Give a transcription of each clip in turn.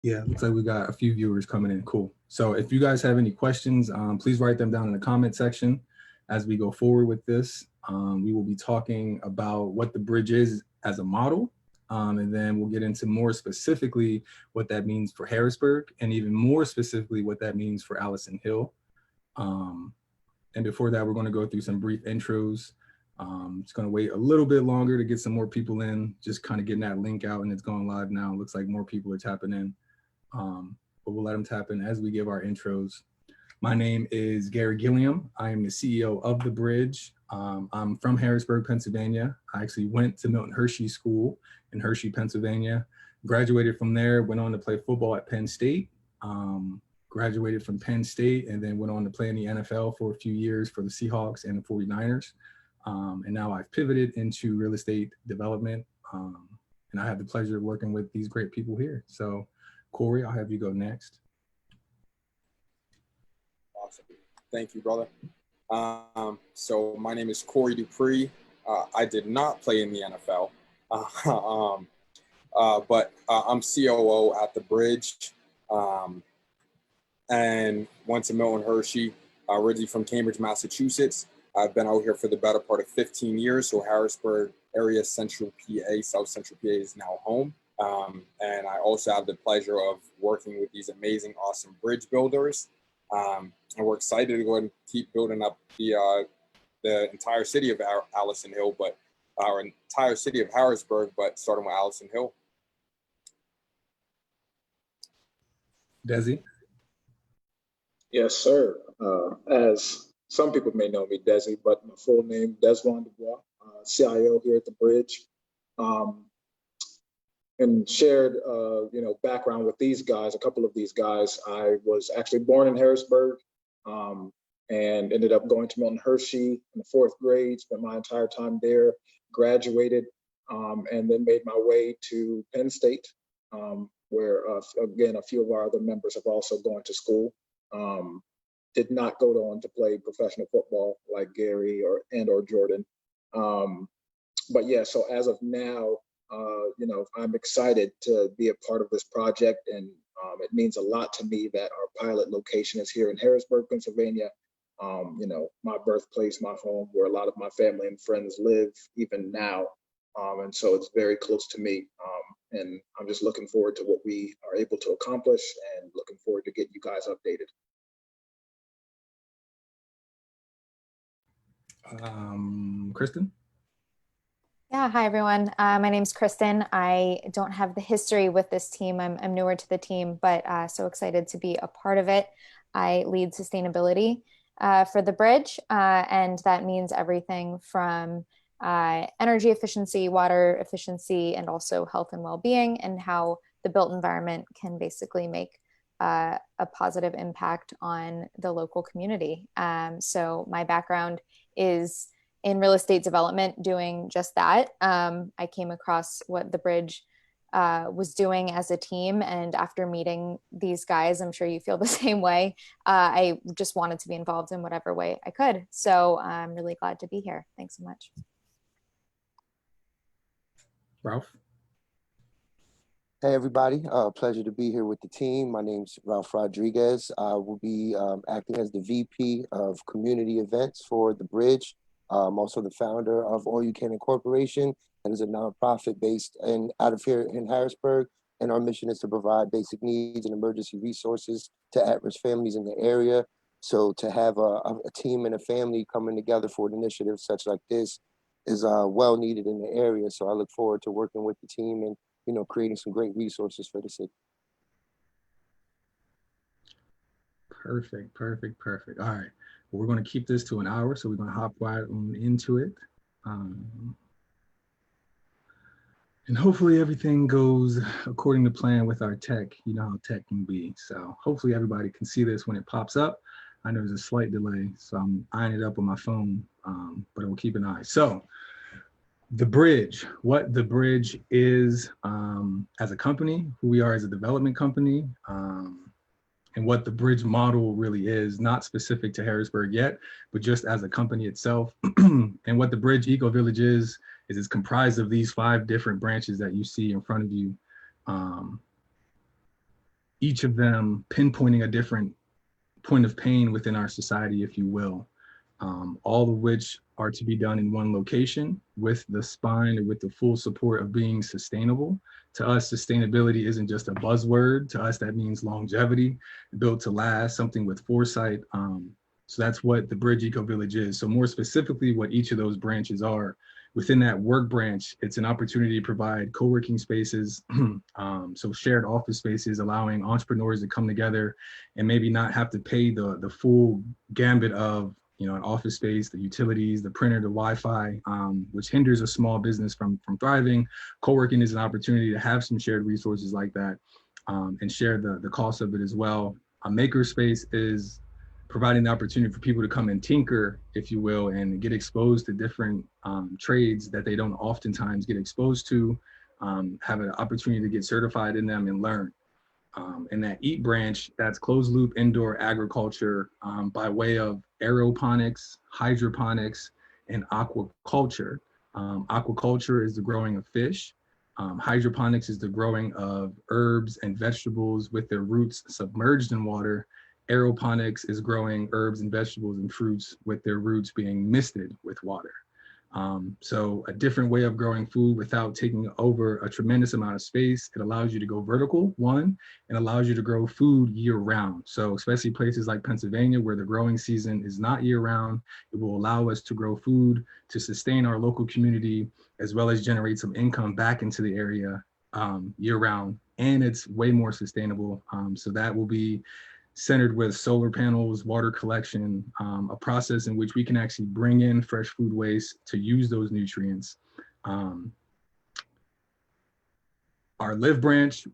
Yeah, looks like we got a few viewers coming in. Cool. So if you guys have any questions, please write them down in the comment section as we go forward with this. We will be talking about what the bridge is as a model, and then we'll get into more specifically what that means for Harrisburg, and even more specifically what that means for Allison Hill. And before that, we're going to go through some brief intros. It's going to wait a little bit longer to get some more people in, just kind of getting that link out, and it's going live now. It looks like more people are tapping in. But we'll let them tap in as we give our intros. My name is Gary Gilliam. I am the CEO of The Bridge. I'm from Harrisburg, Pennsylvania. I actually went to Milton Hershey School in Hershey, Pennsylvania. Graduated from there, went on to play football at Penn State. Graduated from Penn State and then went on to play in the NFL for a few years for the Seahawks and the 49ers. And now I've pivoted into real estate development. And I have the pleasure of working with these great people here. So Corey, I'll have you go next. Awesome. Thank you, brother. So my name is Corey Dupree. I did not play in the NFL, but I'm COO at The Bridge and went to Milton Hershey, originally from Cambridge, Massachusetts. I've been out here for the better part of 15 years. So Harrisburg area, Central PA, South Central PA is now home. And I also have the pleasure of working with these amazing, awesome bridge builders. And we're excited to go ahead and keep building up the entire city of Allison Hill, but our entire city of Harrisburg, but starting with Allison Hill. Desi? Yes, sir. As some people may know me, Desi, but my full name, Desmond Dubois, CIO here at The Bridge. And shared, background with these guys, a couple of these guys. I was actually born in Harrisburg and ended up going to Milton Hershey in the 4th grade, spent my entire time there, graduated, and then made my way to Penn State, where, again, a few of our other members have also gone to school. Did not go on to play professional football like Gary or Jordan. But yeah, so as of now, I'm excited to be a part of this project, and it means a lot to me that our pilot location is here in Harrisburg, Pennsylvania. My birthplace, my home, where a lot of my family and friends live even now. And so it's very close to me. And I'm just looking forward to what we are able to accomplish and looking forward to getting you guys updated. Kristen? Yeah, hi everyone. My name's Kristen. I don't have the history with this team. I'm newer to the team, but so excited to be a part of it. I lead sustainability for The Bridge, and that means everything from energy efficiency, water efficiency, and also health and well-being, and how the built environment can basically make a positive impact on the local community. So my background is in real estate development, doing just that. I came across what The Bridge was doing as a team, and after meeting these guys, I'm sure you feel the same way. I just wanted to be involved in whatever way I could. So I'm really glad to be here. Thanks so much. Ralph? Hey everybody, pleasure to be here with the team. My name's Ralph Rodriguez. I will be acting as the VP of Community Events for The Bridge. I'm also the founder of All You Can Incorporation, and is a nonprofit based out of here in Harrisburg. And our mission is to provide basic needs and emergency resources to at-risk families in the area. So to have a team and a family coming together for an initiative such like this is well needed in the area. So I look forward to working with the team and creating some great resources for the city. Perfect. All right. Well, we're going to keep this to an hour, so we're going to hop right on into it. And hopefully everything goes according to plan with our tech. You know how tech can be. So hopefully everybody can see this when it pops up. I know there's a slight delay, so I'm eyeing it up on my phone, but I will keep an eye. So The Bridge, what The Bridge is as a company, who we are as a development company, and what the Bridge model really is, not specific to Harrisburg yet, but just as a company itself. And what the Bridge Ecovillage is it's comprised of these 5 different branches that you see in front of you. each of them pinpointing a different point of pain within our society, if you will, all of which are to be done in one location with the spine and with the full support of being sustainable. To us, sustainability isn't just a buzzword. To us, that means longevity, built to last, something with foresight. So that's what the Bridge Ecovillage is. So more specifically, what each of those branches are. Within that work branch, it's an opportunity to provide co-working spaces, so shared office spaces, allowing entrepreneurs to come together and maybe not have to pay the full gambit of an office space, the utilities, the printer, the Wi-Fi, which hinders a small business from thriving. Co-working is an opportunity to have some shared resources like that, and share the cost of it as well. A makerspace is providing the opportunity for people to come and tinker, if you will, and get exposed to different trades that they don't oftentimes get exposed to, have an opportunity to get certified in them and learn. And that EAT branch, that's closed loop indoor agriculture, by way of aeroponics, hydroponics, and aquaculture. Aquaculture is the growing of fish. Hydroponics is the growing of herbs and vegetables with their roots submerged in water. Aeroponics is growing herbs and vegetables and fruits with their roots being misted with water. So a different way of growing food without taking over a tremendous amount of space. It allows you to go vertical, one, and allows you to grow food year round. So especially places like Pennsylvania, where the growing season is not year round, it will allow us to grow food to sustain our local community, as well as generate some income back into the area year round. And it's way more sustainable. So that will be centered with solar panels, water collection, a process in which we can actually bring in fresh food waste to use those nutrients. Our Live branch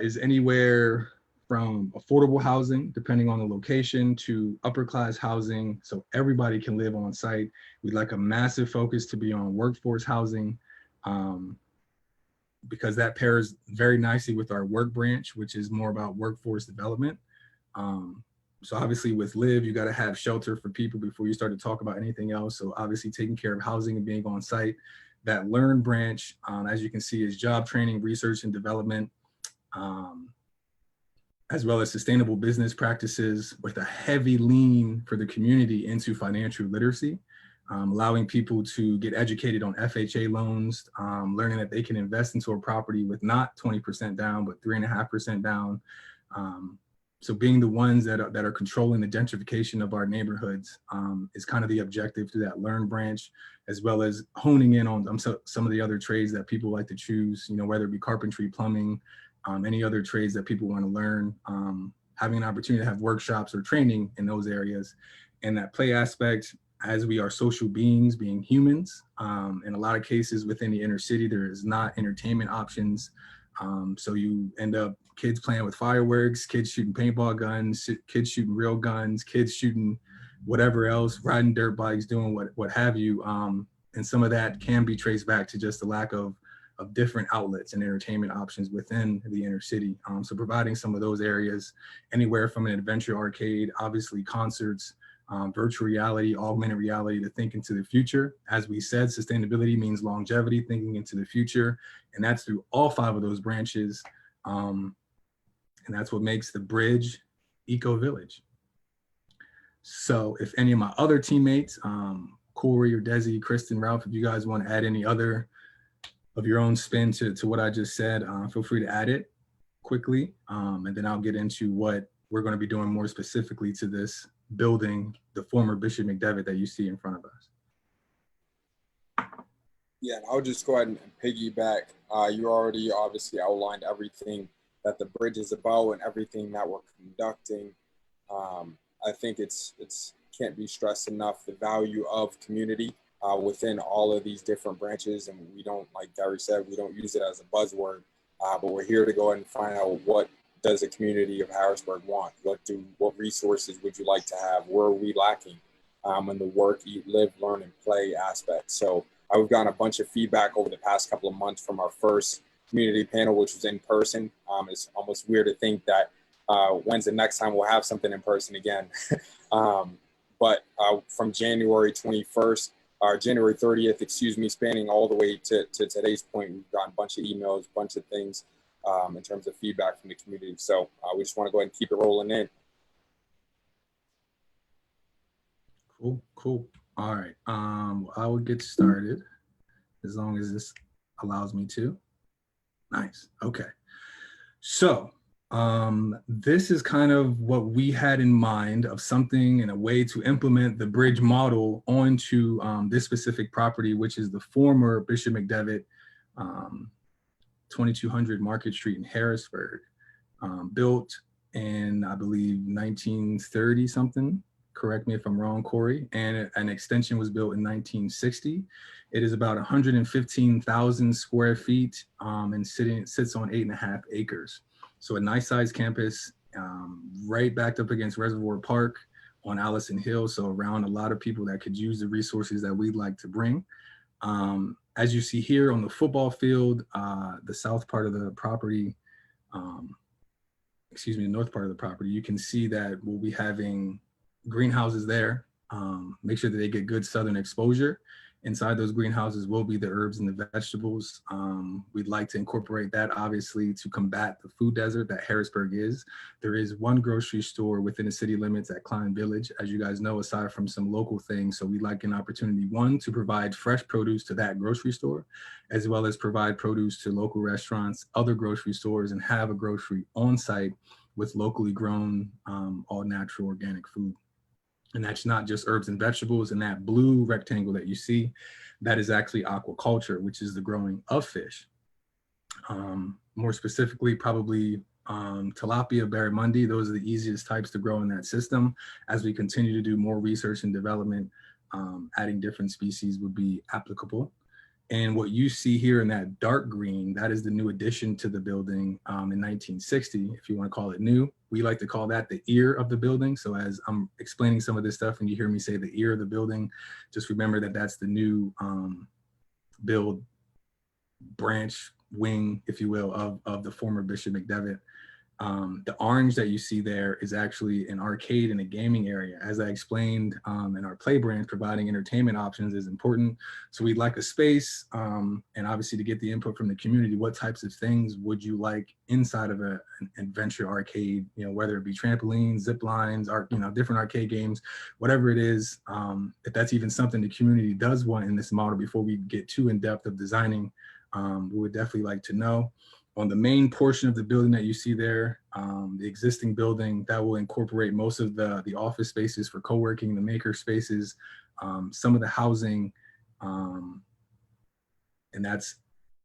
is anywhere from affordable housing, depending on the location, to upper class housing, so everybody can live on site. We'd like a massive focus to be on workforce housing, because that pairs very nicely with our work branch, which is more about workforce development. So obviously with Live, you got to have shelter for people before you start to talk about anything else. So obviously taking care of housing and being on site. That Learn branch, as you can see, is job training, research and development, as well as sustainable business practices with a heavy lean for the community into financial literacy, allowing people to get educated on FHA loans, learning that they can invest into a property with not 20% down, but 3.5% down. So being the ones that are controlling the gentrification of our neighborhoods is kind of the objective through that Learn branch, as well as honing in on some of the other trades that people like to choose, whether it be carpentry, plumbing, any other trades that people want to learn, having an opportunity to have workshops or training in those areas. And that play aspect, as we are social beings, being humans, in a lot of cases within the inner city, there is not entertainment options. So you end up kids playing with fireworks, kids shooting paintball guns, kids shooting real guns, kids shooting whatever else, riding dirt bikes, doing what have you. And some of that can be traced back to just the lack of different outlets and entertainment options within the inner city. So providing some of those areas, anywhere from an adventure arcade, obviously concerts, virtual reality, augmented reality, to think into the future. As we said, sustainability means longevity, thinking into the future. And that's through all 5 of those branches. And that's what makes the Bridge Ecovillage. So if any of my other teammates, Corey or Desi, Kristen, Ralph, if you guys want to add any other of your own spin to what I just said, feel free to add it quickly. And then I'll get into what we're going to be doing more specifically to this building, the former Bishop McDevitt that you see in front of us. Yeah, and I'll just go ahead and piggyback. You already obviously outlined everything that the Bridge is about and everything that we're conducting. I think it's can't be stressed enough, the value of community within all of these different branches. And we don't, like Gary said, we don't use it as a buzzword, but we're here to go ahead and find out what does the community of Harrisburg want? What resources would you like to have? Where are we lacking in the work, eat, live, learn, and play aspect? So we've gotten a bunch of feedback over the past couple of months from our first community panel, which was in person. It's almost weird to think that when's the next time we'll have something in person again. But from January 21st, or January 30th, spanning all the way to today's point, we've gotten a bunch of emails, bunch of things in terms of feedback from the community. So we just want to go ahead and keep it rolling in. Cool. All right. I will get started as long as this allows me to. Nice. Okay. So this is kind of what we had in mind of something and a way to implement the bridge model onto this specific property, which is the former Bishop McDevitt 2200 Market Street in Harrisburg, built in, I believe, 1930 something. Correct me if I'm wrong, Corey. And an extension was built in 1960. It is about 115,000 square feet and sits on 8.5 acres. So a nice sized campus, right backed up against Reservoir Park on Allison Hill. So around a lot of people that could use the resources that we'd like to bring. As you see here on the football field, the south part of the property, the north part of the property, you can see that we'll be having greenhouses there. Make sure that they get good southern exposure. Inside those greenhouses will be the herbs and the vegetables. We'd like to incorporate that, obviously, to combat the food desert that Harrisburg is. There is one grocery store within the city limits at Klein Village, as you guys know, aside from some local things. So we'd like an opportunity, one, to provide fresh produce to that grocery store, as well as provide produce to local restaurants, other grocery stores, and have a grocery on site with locally grown, all natural organic food. And that's not just herbs and vegetables. And that blue rectangle that you see, that is actually aquaculture, which is the growing of fish. More specifically, probably tilapia, barramundi. Those are the easiest types to grow in that system. As we continue to do more research and development, adding different species would be applicable. And what you see here in that dark green, that is the new addition to the building in 1960, if you want to call it new. We like to call that the ear of the building. So as I'm explaining some of this stuff and you hear me say the ear of the building, just remember that that's the new build branch wing, if you will, of the former Bishop McDevitt. The orange that you see there is actually an arcade and a gaming area. As I explained in our play branch, providing entertainment options is important. So we'd like a space and obviously to get the input from the community, what types of things would you like inside of an adventure arcade, whether it be trampolines, zip lines, different arcade games, whatever it is. If that's even something the community does want in this model before we get too in depth of designing, we would definitely like to know. On the main portion of the building that you see there, the existing building, that will incorporate most of the office spaces for co-working, the maker spaces, some of the housing, and that's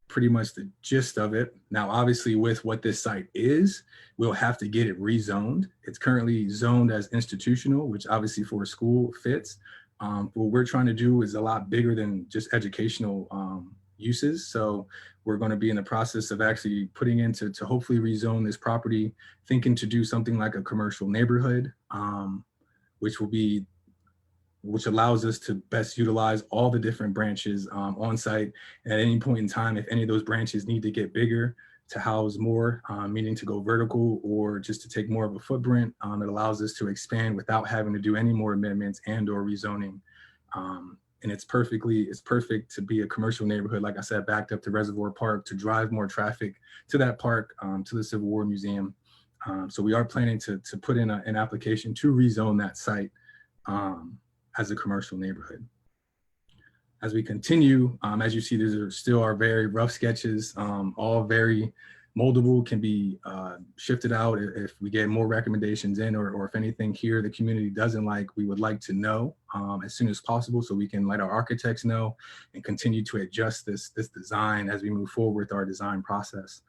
pretty much the gist of it. Now, obviously, with what this site is, we'll have to get it rezoned. It's currently zoned as institutional, which obviously for a school fits. What we're trying to do is a lot bigger than just educational uses. So we're going to be in the process of actually putting into to hopefully rezone this property, thinking to do something like a commercial neighborhood, which allows us to best utilize all the different branches on site. And at any point in time, if any of those branches need to get bigger to house more, meaning to go vertical or just to take more of a footprint, it allows us to expand without having to do any more amendments and or rezoning. And it's perfect to be a commercial neighborhood, like I said, backed up to Reservoir Park, to drive more traffic to that park, to the Civil War Museum. So we are planning to put in an application to rezone that site as a commercial neighborhood. As we continue, as you see, these still are very rough sketches, all very moldable, can be shifted out if we get more recommendations in, or if anything here the community doesn't like, we would like to know as soon as possible so we can let our architects know and continue to adjust this design as we move forward with our design process.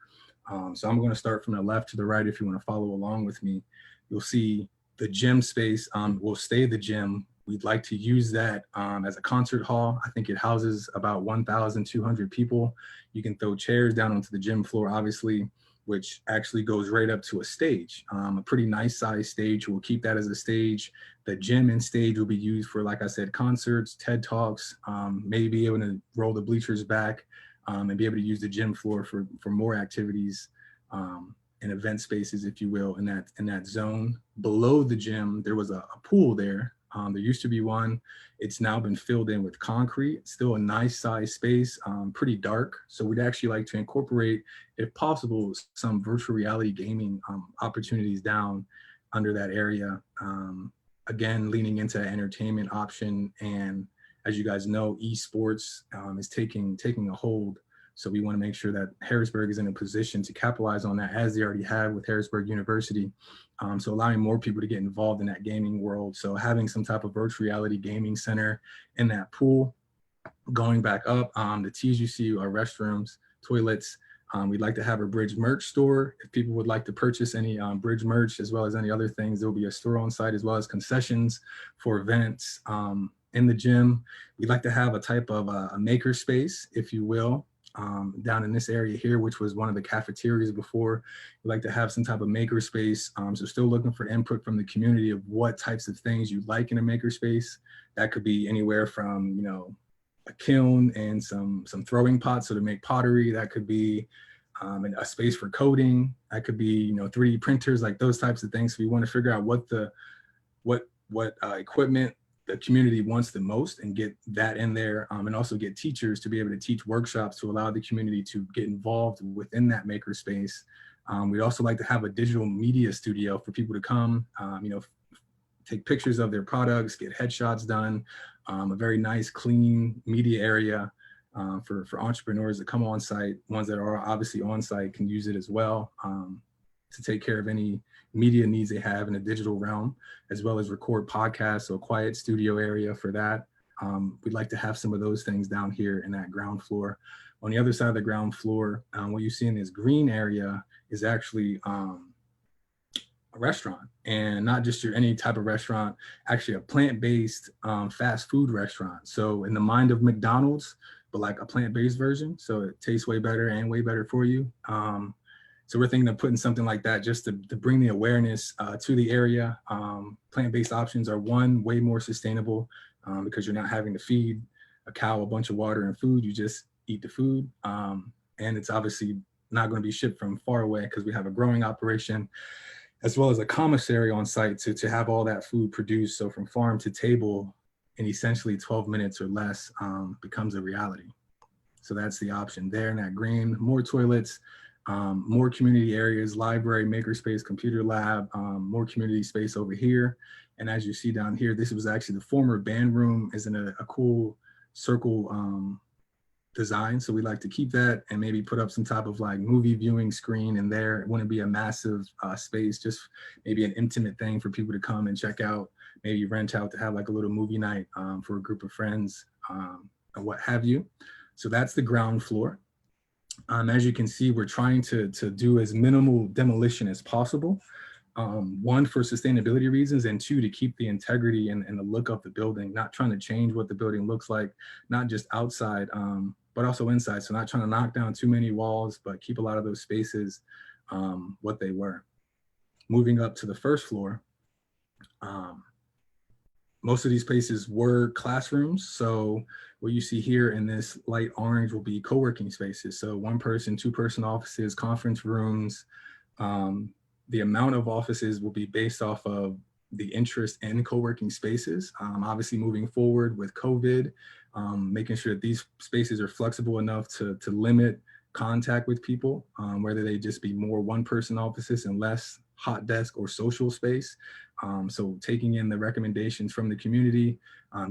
So I'm going to start from the left to the right. If you want to follow along with me, you'll see the gym space will stay the gym. We'd like to use that as a concert hall. I think it houses about 1,200 people. You can throw chairs down onto the gym floor, obviously, which actually goes right up to a stage, a pretty nice size stage. We'll keep that as a stage. The gym and stage will be used for, like I said, concerts, TED Talks, maybe be able to roll the bleachers back and be able to use the gym floor for more activities and event spaces, if you will, in that zone. Below the gym, there was a pool there. There used to be one. It's now been filled in with concrete. Still a nice size space, pretty dark. So we'd actually like to incorporate, if possible, some virtual reality gaming opportunities down under that area. Again, leaning into an entertainment option. And as you guys know, esports is taking a hold. So we want to make sure that Harrisburg is in a position to capitalize on that, as they already have with Harrisburg University. So allowing more people to get involved in that gaming world. So having some type of virtual reality gaming center in that pool. Going back up, the T's you see are restrooms, toilets. We'd like to have a Bridge merch store. If people would like to purchase any Bridge merch, as well as any other things, there'll be a store on site, as well as concessions for events. In the gym, we'd like to have a type of a makerspace, if you will, down in this area here, which was one of the cafeterias before. We'd like to have some type of makerspace. So still looking for input from the community of what types of things you'd like in a makerspace. That could be anywhere from, you know, a kiln and some throwing pots, so to make pottery. That could be a space for coding. That could be, you know, 3D printers, like those types of things. So we want to figure out what equipment the community wants the most and get that in there, and also get teachers to be able to teach workshops to allow the community to get involved within that makerspace. We'd also like to have a digital media studio for people to come, you know, take pictures of their products, get headshots done, a very nice, clean media area for entrepreneurs that come on site. Ones that are obviously on site can use it as well to take care of any media needs they have in a digital realm, as well as record podcasts, so a quiet studio area for that. We'd like to have some of those things down here in that ground floor. On the other side of the ground floor, what you see in this green area is actually a restaurant, and not just your any type of restaurant, actually a plant-based fast food restaurant. So in the mind of McDonald's, but like a plant-based version. So it tastes way better and way better for you. So we're thinking of putting something like that just to bring the awareness to the area. Plant-based options are way more sustainable because you're not having to feed a cow a bunch of water and food. You just eat the food. And it's obviously not going to be shipped from far away because we have a growing operation, as well as a commissary on site to have all that food produced. So from farm to table in essentially 12 minutes or less becomes a reality. So that's the option there in that green. More toilets, more community areas, library, makerspace, computer lab, more community space over here. And as you see down here, this was actually the former band room, is in a cool circle design. So we like to keep that and maybe put up some type of like movie viewing screen in there. It wouldn't be a massive space, just maybe an intimate thing for people to come and check out, maybe rent out to have like a little movie night for a group of friends or what have you. So that's the ground floor. As you can see, we're trying to do as minimal demolition as possible. One, for sustainability reasons, and two, to keep the integrity and the look of the building, not trying to change what the building looks like, not just outside, but also inside. So not trying to knock down too many walls, but keep a lot of those spaces what they were. Moving up to the first floor, most of these spaces were classrooms. So what you see here in this light orange will be co-working spaces. So 1-person, 2-person offices, conference rooms. The amount of offices will be based off of the interest in co-working spaces. Obviously moving forward with COVID, making sure that these spaces are flexible enough to limit contact with people, whether they just be more 1-person offices and less hot desk or social space. So taking in the recommendations from the community,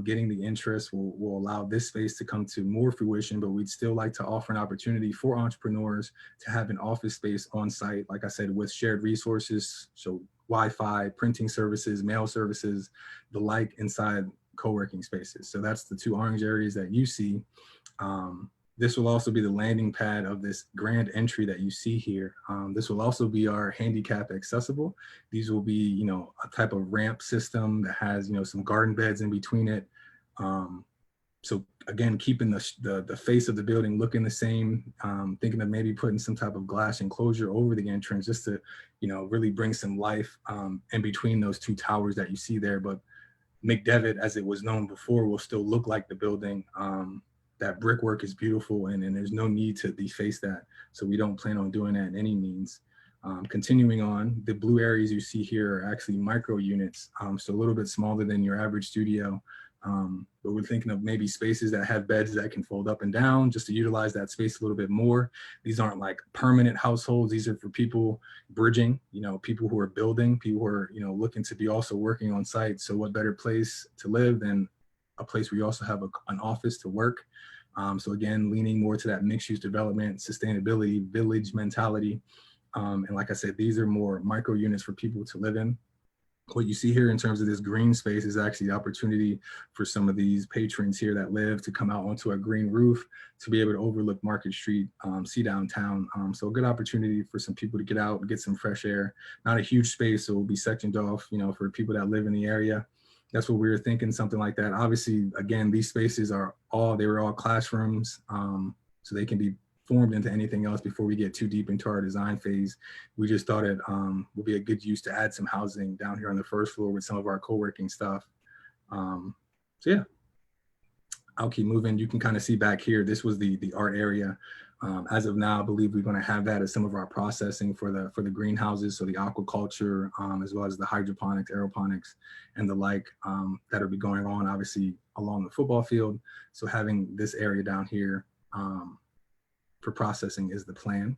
getting the interest will allow this space to come to more fruition, but we'd still like to offer an opportunity for entrepreneurs to have an office space on site, like I said, with shared resources, so Wi-Fi, printing services, mail services, the like inside co-working spaces. So that's the 2 orange areas that you see. This will also be the landing pad of this grand entry that you see here. This will also be our handicap accessible. These will be, you know, a type of ramp system that has, you know, some garden beds in between it. So again, keeping the face of the building looking the same, thinking of maybe putting some type of glass enclosure over the entrance just to, you know, really bring some life in between those 2 towers that you see there. But McDevitt, as it was known before, will still look like the building. That brickwork is beautiful, and there's no need to deface that. So we don't plan on doing that in any means. Continuing on, the blue areas you see here are actually micro units, so a little bit smaller than your average studio. But we're thinking of maybe spaces that have beds that can fold up and down just to utilize that space a little bit more. These aren't like permanent households. These are for people bridging, people who are building, people who are, looking to be also working on site. So what better place to live than a place where you also have an office to work. So again, leaning more to that mixed use development, sustainability, village mentality. And like I said, these are more micro units for people to live in. What you see here in terms of this green space is actually the opportunity for some of these patrons here that live to come out onto a green roof to be able to overlook Market Street, see downtown. So a good opportunity for some people to get out and get some fresh air. Not a huge space, so it will be sectioned off, for people that live in the area. That's what we were thinking, something like that. Obviously, again, these spaces were all classrooms, so they can be formed into anything else before we get too deep into our design phase. We just thought it would be a good use to add some housing down here on the first floor with some of our co-working stuff. So yeah, I'll keep moving. You can kind of see back here, this was the art area. As of now, I believe we're going to have that as some of our processing for the greenhouses, so the aquaculture, as well as the hydroponics, aeroponics, and the like that'll be going on, obviously, along the football field. So having this area down here for processing is the plan.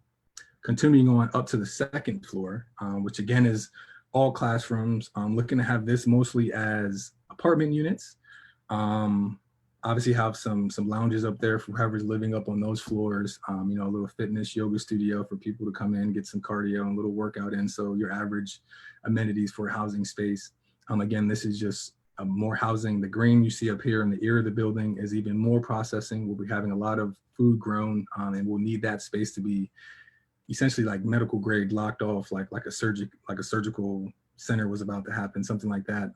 Continuing on up to the second floor, which again is all classrooms. Looking to have this mostly as apartment units. Obviously have some lounges up there for whoever's living up on those floors. A little fitness yoga studio for people to come in, get some cardio and a little workout in. So your average amenities for a housing space. Again, this is just more housing. The green you see up here in the ear of the building is even more processing. We'll be having a lot of food grown, and we'll need that space to be essentially like medical grade, locked off, like a surgical center was about to happen, something like that.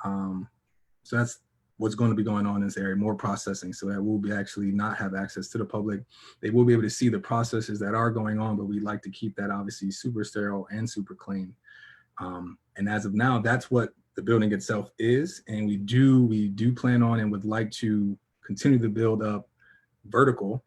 So that's what's going to be going on in this area, more processing, so that we'll be actually not have access to the public. They will be able to see the processes that are going on, but we'd like to keep that obviously super sterile and super clean. And as of now, that's what the building itself is. And we do plan on and would like to continue to build up vertical.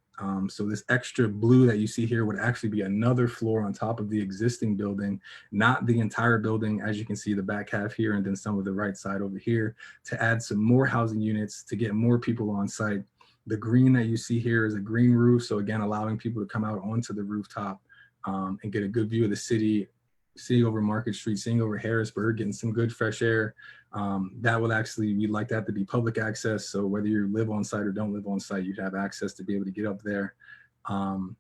So this extra blue that you see here would actually be another floor on top of the existing building, not the entire building, as you can see the back half here, and then some of the right side over here, to add some more housing units to get more people on site. The green that you see here is a green roof. So again, allowing people to come out onto the rooftop and get a good view of the city, seeing over Market Street, seeing over Harrisburg, getting some good fresh air. That will actually, we'd like that to be public access. So whether you live on site or don't live on site, you'd have access to be able to get up there. And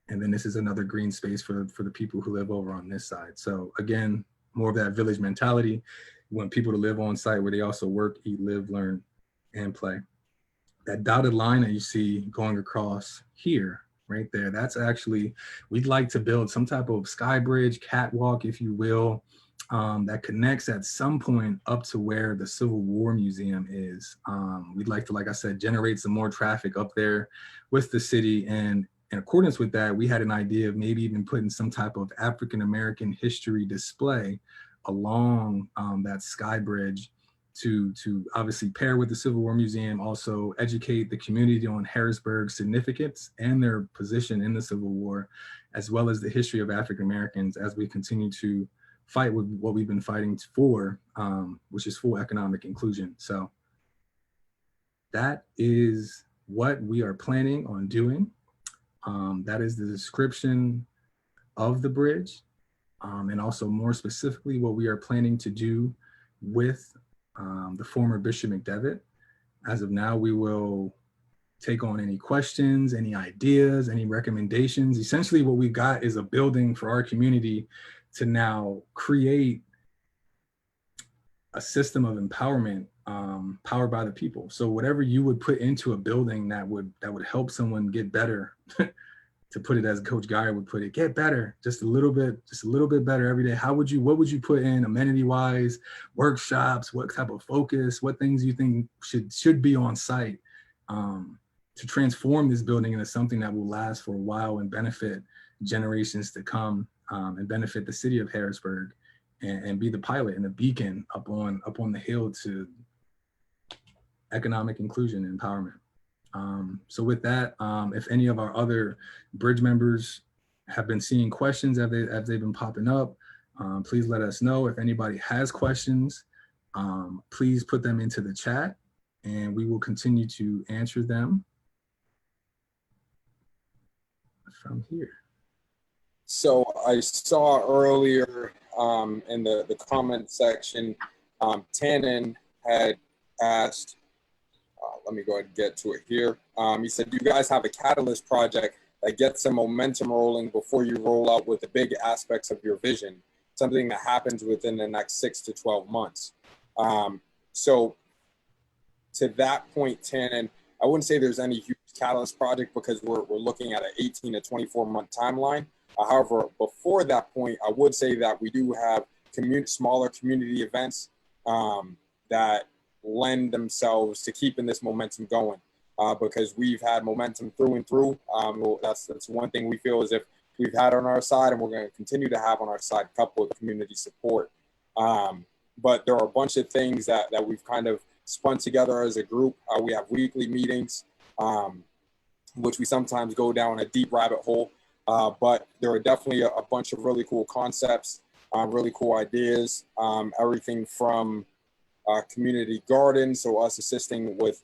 then this is another green space for the people who live over on this side. So again, more of that village mentality. We want people to live on site where they also work, eat, live, learn, and play. That dotted line that you see going across here, right there, that's actually, we'd like to build some type of sky bridge, catwalk, if you will, that connects at some point up to where the Civil War Museum is. We'd like to, like I said, generate some more traffic up there with the city. And in accordance with that, we had an idea of maybe even putting some type of African-American history display along that sky bridge to obviously pair with the Civil War Museum, also educate the community on Harrisburg's significance and their position in the Civil War, as well as the history of African Americans as we continue to fight with what we've been fighting for, which is full economic inclusion. So that is what we are planning on doing. That is the description of the bridge, and also more specifically what we are planning to do with the former Bishop McDevitt. As of now, we will take on any questions, any ideas, any recommendations. Essentially what we've got is a building for our community to now create a system of empowerment powered by the people. So whatever you would put into a building that would help someone get better, to put it as Coach Geyer would put it, get better, just a little bit better every day. What would you put in amenity wise, workshops, what type of focus, what things you think should be on site to transform this building into something that will last for a while and benefit generations to come, and benefit the city of Harrisburg, and be the pilot and the beacon up on the hill to economic inclusion and empowerment. So with that, if any of our other bridge members have been seeing questions as they've been popping up, Please let us know if anybody has questions. Please put them into the chat and we will continue to answer them from here. So I saw earlier in the comment section, Tannen had asked, let me go ahead and get to it here. He said, do you guys have a catalyst project that gets some momentum rolling before you roll out with the big aspects of your vision, something that happens within the next 6 to 12 months? So to that point, Tannen, I wouldn't say there's any huge catalyst project because we're looking at an 18 to 24 month timeline. However, before that point, I would say that we do have smaller community events that lend themselves to keeping this momentum going because we've had momentum through and through. That's one thing we feel as if we've had on our side and we're going to continue to have on our side, coupled with community support. But there are a bunch of things that we've kind of spun together as a group. We have weekly meetings, which we sometimes go down a deep rabbit hole. But there are definitely a bunch of really cool concepts, really cool ideas, everything from community gardens, so us assisting with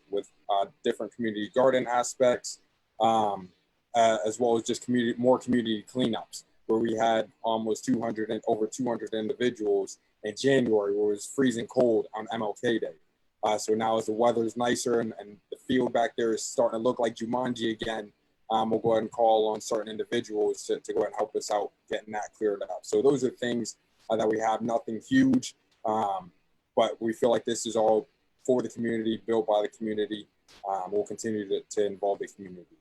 different community garden aspects, as well as just more community cleanups, where we had almost 200 and over 200 individuals in January, where it was freezing cold on MLK Day. So now as the weather is nicer and the field back there is starting to look like Jumanji again, we'll go ahead and call on certain individuals to go ahead and help us out getting that cleared up. So those are things that we have, nothing huge, but we feel like this is all for the community, built by the community. We'll continue to involve the community.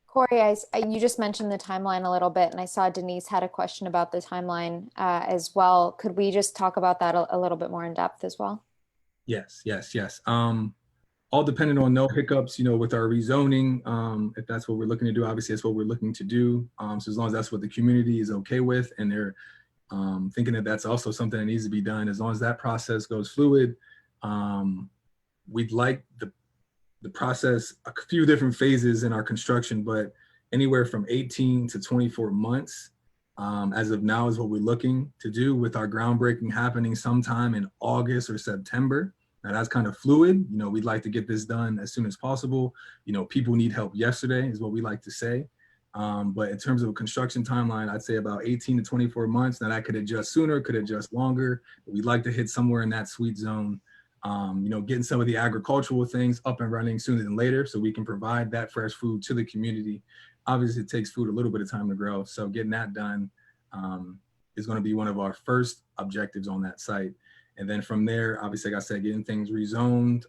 Corey, you just mentioned the timeline a little bit, and I saw Denise had a question about the timeline as well. Could we just talk about that a little bit more in depth as well? Yes. All dependent on no hiccups, with our rezoning, if that's what we're looking to do. Obviously, that's what we're looking to do. So as long as that's what the community is okay with, and they're thinking that that's also something that needs to be done, as long as that process goes fluid, we'd like the process, a few different phases in our construction, but anywhere from 18 to 24 months as of now is what we're looking to do, with our groundbreaking happening sometime in August or September. Now that's kind of fluid. We'd like to get this done as soon as possible. People need help yesterday is what we like to say. But in terms of a construction timeline, I'd say about 18 to 24 months. Now that could adjust sooner, could adjust longer. But we'd like to hit somewhere in that sweet zone. Getting some of the agricultural things up and running sooner than later so we can provide that fresh food to the community. Obviously, it takes food a little bit of time to grow. So getting that done is going to be one of our first objectives on that site. And then from there, obviously, like I said, getting things rezoned,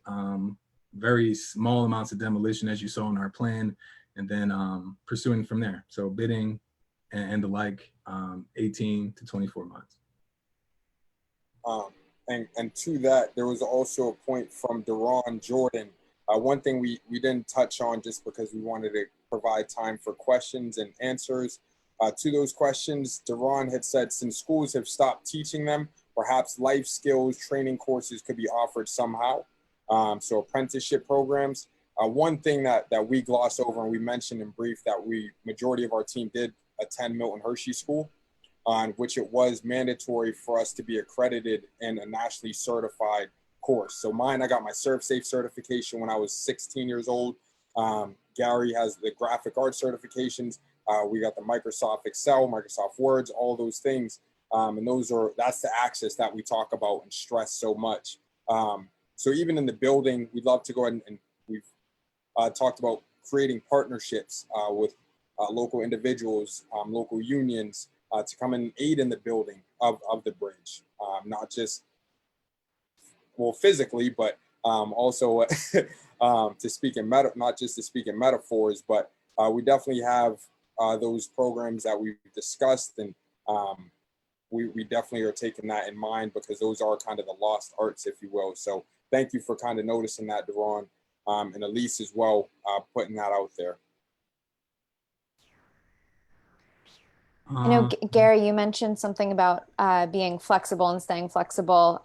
very small amounts of demolition, as you saw in our plan, and then pursuing from there. So bidding and the like, 18 to 24 months. And to that, there was also a point from Deron Jordan. One thing we didn't touch on just because we wanted to provide time for questions and answers. To those questions, Deron had said, since schools have stopped teaching them, perhaps life skills training courses could be offered somehow. So apprenticeship programs. One thing that we glossed over and we mentioned in brief that majority of our team did attend Milton Hershey School, on which it was mandatory for us to be accredited in a nationally certified course. So I got my ServSafe certification when I was 16 years old. Gary has the graphic arts certifications. We got the Microsoft Excel, Microsoft Words, all those things. And that's the access that we talk about and stress so much. So even in the building, we'd love to go ahead and we've talked about creating partnerships with local individuals, local unions, to come and aid in the building of the bridge, not just, physically, but also to speak in not just to speak in metaphors, but we definitely have those programs that we've discussed, and we definitely are taking that in mind because those are kind of the lost arts, if you will. So thank you for kind of noticing that, Deron, and Elise as well, putting that out there. I know, Gary, you mentioned something about being flexible and staying flexible.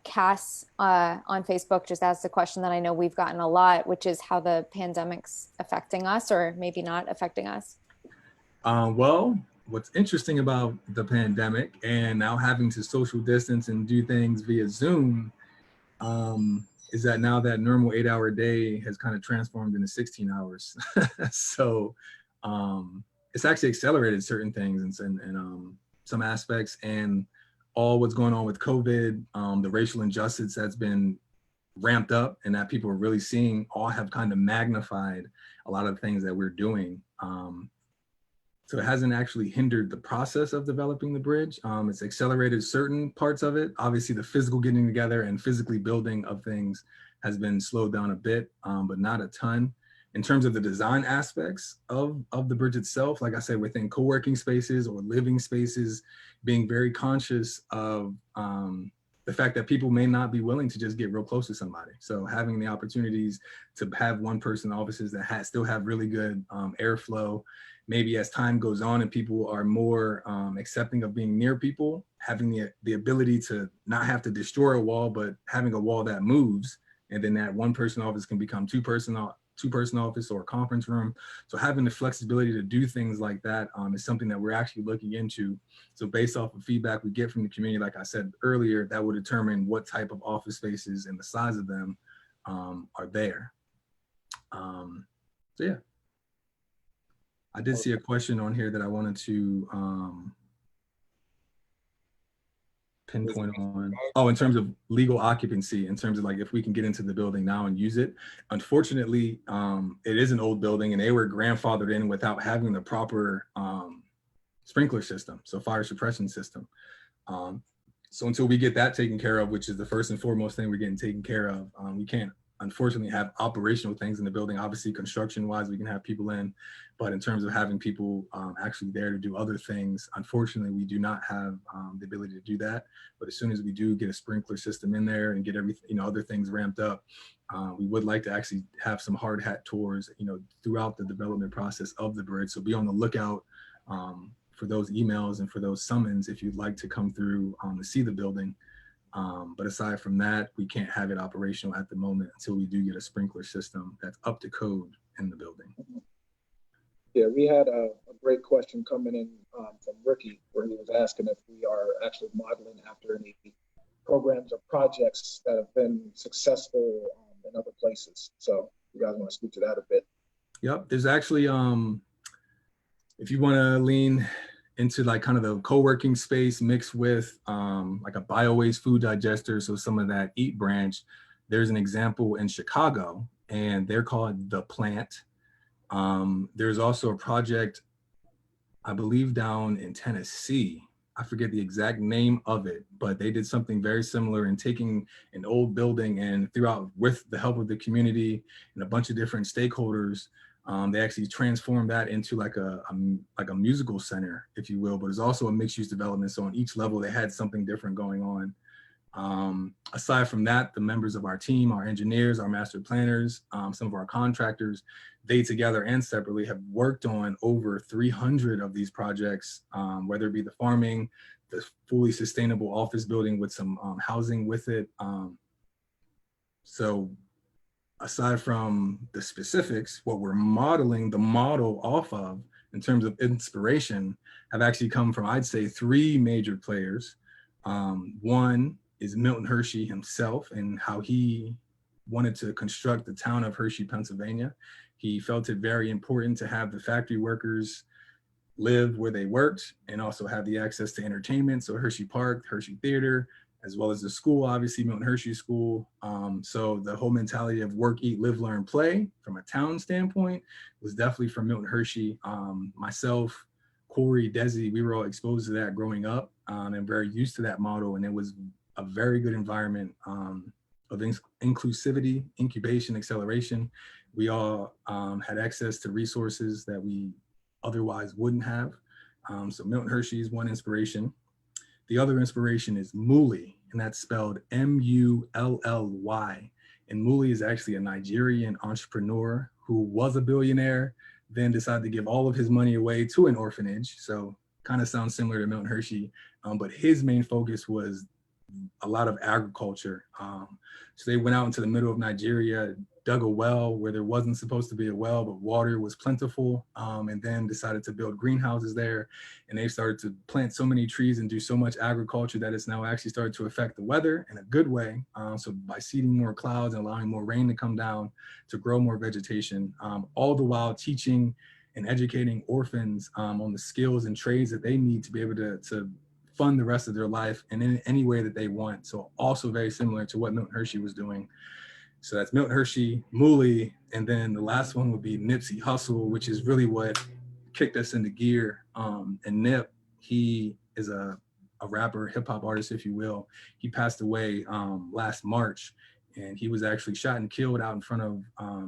Cass on Facebook just asked a question that I know we've gotten a lot, which is how the pandemic's affecting us, or maybe not affecting us. Well, what's interesting about the pandemic and now having to social distance and do things via Zoom is that now that normal 8-hour day has kind of transformed into 16 hours. So it's actually accelerated certain things and some aspects, and all what's going on with COVID, the racial injustice that's been ramped up and that people are really seeing all have kind of magnified a lot of the things that we're doing. So it hasn't actually hindered the process of developing the bridge. It's accelerated certain parts of it. Obviously the physical getting together and physically building of things has been slowed down a bit, but not a ton. In terms of the design aspects of the bridge itself, like I said, within co-working spaces or living spaces, being very conscious of the fact that people may not be willing to just get real close to somebody. So having the opportunities to have one person offices that still have really good airflow, maybe as time goes on and people are more accepting of being near people, having the ability to not have to destroy a wall, but having a wall that moves, and then that one person office can become two-person office or a conference room. So having the flexibility to do things like that is something that we're actually looking into. So based off of feedback we get from the community, like I said earlier, that will determine what type of office spaces and the size of them are there. So yeah. I did see a question on here that I wanted to pinpoint on. Oh, in terms of legal occupancy, in terms of like if we can get into the building now and use it. Unfortunately, it is an old building and they were grandfathered in without having the proper sprinkler system, so fire suppression system. So until we get that taken care of, which is the first and foremost thing we're getting taken care of, we can't unfortunately have operational things in the building. Obviously construction wise, we can have people in, but in terms of having people actually there to do other things, unfortunately, we do not have the ability to do that. But as soon as we do get a sprinkler system in there and get everything, other things ramped up, we would like to actually have some hard hat tours, throughout the development process of the bridge. So be on the lookout for those emails and for those summons if you'd like to come through to see the building. But aside from that, we can't have it operational at the moment until we do get a sprinkler system that's up to code in the building. Yeah, we had a great question coming in from Ricky, where he was asking if we are actually modeling after any programs or projects that have been successful in other places. So you guys want to speak to that a bit? Yep, there's actually, if you want to lean into like kind of the co-working space mixed with like a bio-waste food digester, so some of that EAT branch, there's an example in Chicago and they're called The Plant. There's also a project, I believe down in Tennessee, I forget the exact name of it, but they did something very similar in taking an old building and throughout with the help of the community and a bunch of different stakeholders, they actually transformed that into like a musical center, if you will, but it's also a mixed use development. So on each level, they had something different going on. Aside from that, the members of our team, our engineers, our master planners, some of our contractors, they together and separately have worked on over 300 of these projects, whether it be the farming, the fully sustainable office building with some housing with it. So aside from the specifics, what we're modeling the model off of in terms of inspiration have actually come from, I'd say, 3 major players. One is Milton Hershey himself and how he wanted to construct the town of Hershey, Pennsylvania. He felt it very important to have the factory workers live where they worked and also have the access to entertainment. So Hershey Park, Hershey Theater, as well as the school, obviously Milton Hershey School. So the whole mentality of work, eat, live, learn, play from a town standpoint was definitely from Milton Hershey. Myself, Corey, Desi, we were all exposed to that growing up and very used to that model. And it was a very good environment of inclusivity, incubation, acceleration. We all had access to resources that we otherwise wouldn't have. So Milton Hershey is one inspiration. The other inspiration is Muli, and that's spelled M-U-L-L-Y. And Muli is actually a Nigerian entrepreneur who was a billionaire, then decided to give all of his money away to an orphanage. So kind of sounds similar to Milton Hershey, but his main focus was a lot of agriculture. So they went out into the middle of Nigeria, dug a well where there wasn't supposed to be a well, but water was plentiful, and then decided to build greenhouses there. And they started to plant so many trees and do so much agriculture that it's now actually started to affect the weather in a good way. So by seeding more clouds and allowing more rain to come down to grow more vegetation, all the while teaching and educating orphans on the skills and trades that they need to be able to fund the rest of their life and in any way that they want. So also very similar to what Milton Hershey was doing. So that's Milton Hershey, Mooley, and then the last one would be Nipsey Hussle, which is really what kicked us into gear. And Nip, he is a rapper, hip hop artist, if you will. He passed away last March, and he was actually shot and killed out in front of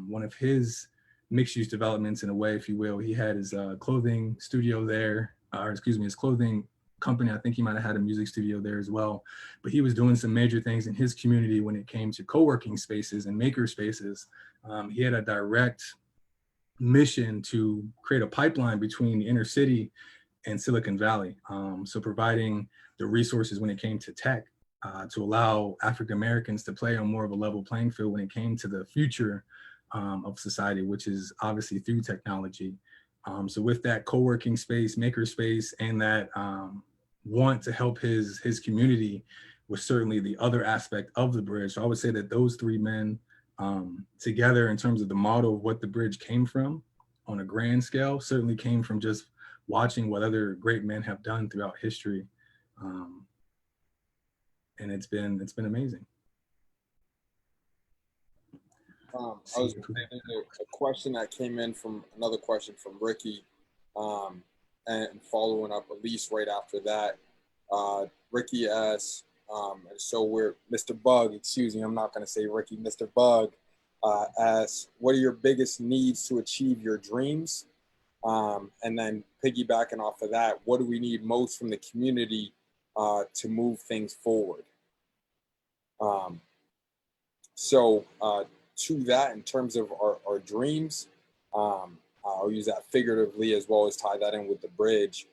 one of his mixed use developments in a way, if you will. He had his clothing studio there, or excuse me, his clothing company. I think he might have had a music studio there as well, but he was doing some major things in his community when it came to co-working spaces and maker spaces. He had a direct mission to create a pipeline between the inner city and Silicon Valley. So providing the resources when it came to tech to allow African Americans to play on more of a level playing field when it came to the future of society, which is obviously through technology. So with that co-working space, makerspace, and that want to help his community was certainly the other aspect of the bridge. So I would say that those three men together in terms of the model of what the bridge came from on a grand scale certainly came from just watching what other great men have done throughout history. And it's been amazing. There's a question that came in from another question from Ricky, and following up at least right after that, Ricky asks, and so we're Mr. Bug, excuse me, I'm not going to say Ricky, Mr. Bug asks, what are your biggest needs to achieve your dreams? And then piggybacking off of that, what do we need most from the community to move things forward? So to that, in terms of our dreams, I'll use that figuratively as well as tie that in with the bridge,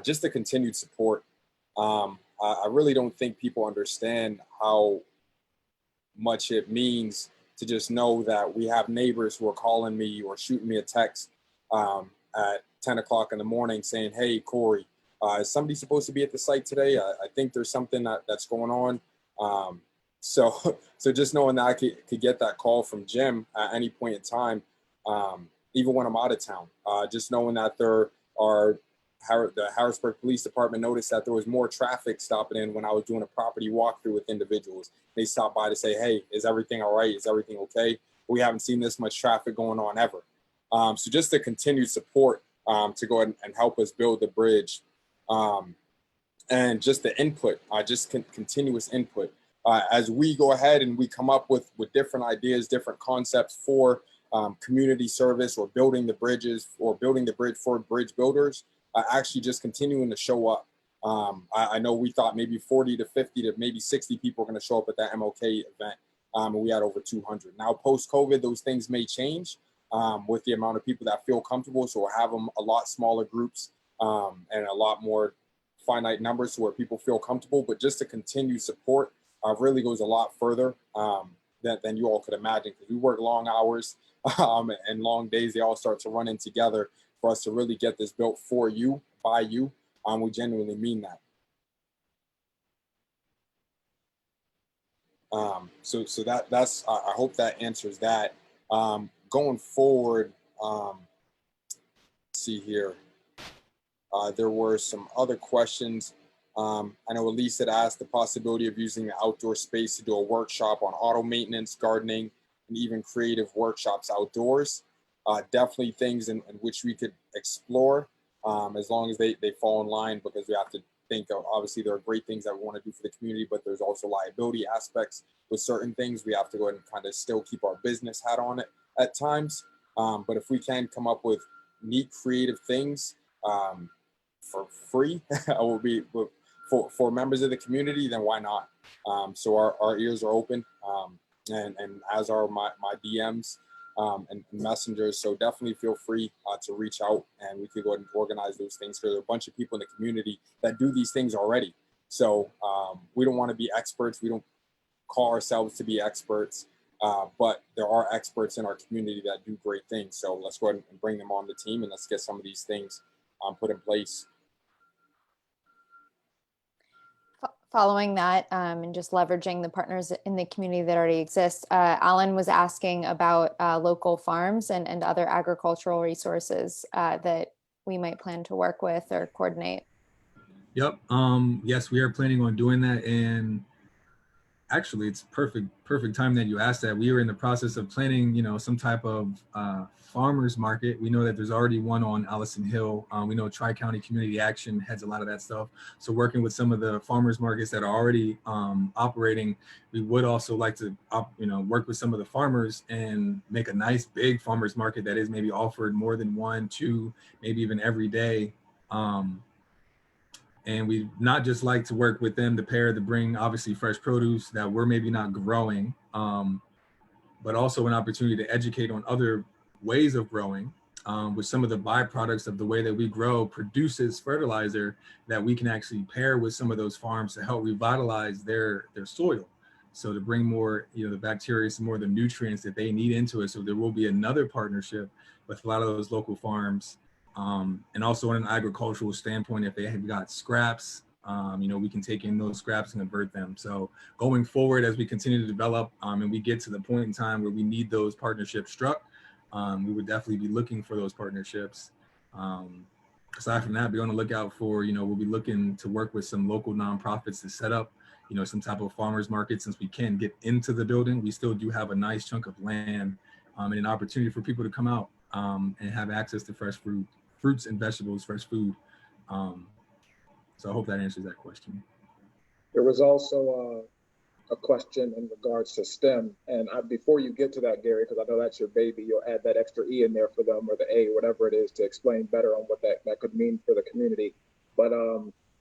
just the continued support. I really don't think people understand how much it means to just know that we have neighbors who are calling me or shooting me a text at 10 o'clock in the morning saying, hey, Corey, is somebody supposed to be at the site today? I think there's something that's going on. So just knowing that I could get that call from Jim at any point in time, even when I'm out of town, just knowing that the Harrisburg Police Department noticed that there was more traffic stopping in when I was doing a property walkthrough with individuals. They stopped by to say, hey, is everything all right? Is everything okay? We haven't seen this much traffic going on ever. So just the continued support to go ahead and help us build the bridge, and just the input, just continuous input. As we go ahead and we come up with different ideas, different concepts for community service or building the bridges or building the bridge for bridge builders, actually just continuing to show up. I know we thought maybe 40 to 50 to maybe 60 people are going to show up at that MLK event, and we had over 200. Now, post-COVID, those things may change with the amount of people that feel comfortable, so we'll have them a lot smaller groups and a lot more finite numbers to where people feel comfortable, but just to continue support really goes a lot further than you all could imagine, because we work long hours and long days. They all start to run in together for us to really get this built for you, by you. We genuinely mean that. So that's I hope that answers that. Going forward, let's see here. There were some other questions. I know Elise had asked the possibility of using the outdoor space to do a workshop on auto maintenance, gardening, and even creative workshops outdoors. Definitely things in which we could explore as long as they fall in line, because we have to think of, obviously there are great things that we want to do for the community, but there's also liability aspects with certain things. We have to go ahead and kind of still keep our business hat on it at times. But if we can come up with neat, creative things for free, will be for members of the community, then why not? So our ears are open, and as are my DMs and messengers. So definitely feel free to reach out, and we could go ahead and organize those things. There are a bunch of people in the community that do these things already. So we don't want to be experts. We don't call ourselves to be experts, but there are experts in our community that do great things. So let's go ahead and bring them on the team, and let's get some of these things put in place. Following that, and just leveraging the partners in the community that already exist, Alan was asking about local farms and other agricultural resources that we might plan to work with or coordinate. Yep. Yes, we are planning on doing that. And actually, it's perfect time that you asked that. We were in the process of planning, some type of farmers market. We know that there's already one on Allison Hill. We know Tri-County Community Action heads a lot of that stuff. So working with some of the farmers markets that are already operating, we would also like to, work with some of the farmers and make a nice big farmers market that is maybe offered more than 1, 2, maybe even every day. And we not just like to work with them to bring obviously fresh produce that we're maybe not growing, but also an opportunity to educate on other ways of growing, with some of the byproducts of the way that we grow produces fertilizer that we can actually pair with some of those farms to help revitalize their soil. So to bring more, the bacteria, some more of the nutrients that they need into it. So there will be another partnership with a lot of those local farms. And also on an agricultural standpoint, if they have got scraps, we can take in those scraps and convert them. So going forward, as we continue to develop and we get to the point in time where we need those partnerships struck, we would definitely be looking for those partnerships. Aside from that, be on the lookout for, we'll be looking to work with some local nonprofits to set up, some type of farmers market. Since we can't get into the building, we still do have a nice chunk of land and an opportunity for people to come out and have access to fresh fruits and vegetables, fresh food. So I hope that answers that question. There was also a question in regards to STEM. And before you get to that, Gary, because I know that's your baby, you'll add that extra E in there for them, or the A, whatever it is, to explain better on what that could mean for the community. But